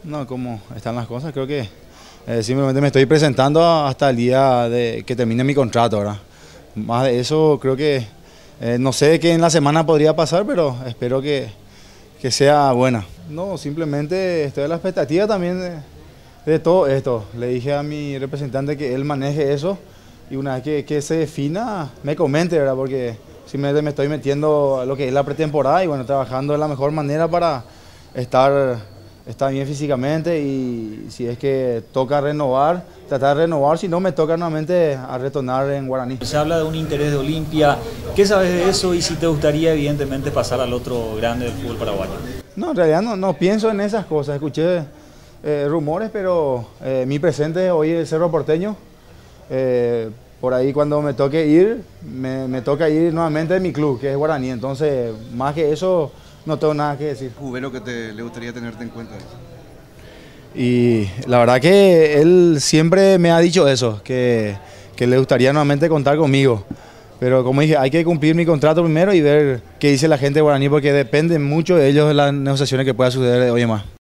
No, como están las cosas, creo que simplemente me estoy presentando hasta el día de que termine mi contrato, ¿verdad? Más de eso creo que no sé qué en la semana podría pasar, pero espero que sea buena. No, simplemente estoy a la expectativa también de todo esto. Le dije a mi representante que él maneje eso y una vez que se defina me comente, ¿verdad? Porque simplemente me estoy metiendo a lo que es la pretemporada y bueno, trabajando de la mejor manera para estar bien físicamente y si es que toca renovar, tratar de renovar, si no me toca nuevamente a retornar en Guaraní. Se habla de un interés de Olimpia, ¿qué sabes de eso y si te gustaría evidentemente pasar al otro grande del fútbol paraguayo? No, en realidad no pienso en esas cosas, escuché rumores, pero mi presente hoy es el Cerro Porteño. Por ahí cuando me toque ir, me toca ir nuevamente de mi club, que es Guaraní, entonces más que eso no tengo nada que decir. Jubelo que le gustaría tenerte en cuenta. Y la verdad que él siempre me ha dicho eso, que le gustaría nuevamente contar conmigo. Pero como dije, hay que cumplir mi contrato primero y ver qué dice la gente de Guaraní, porque depende mucho de ellos de las negociaciones que pueda suceder de hoy en más.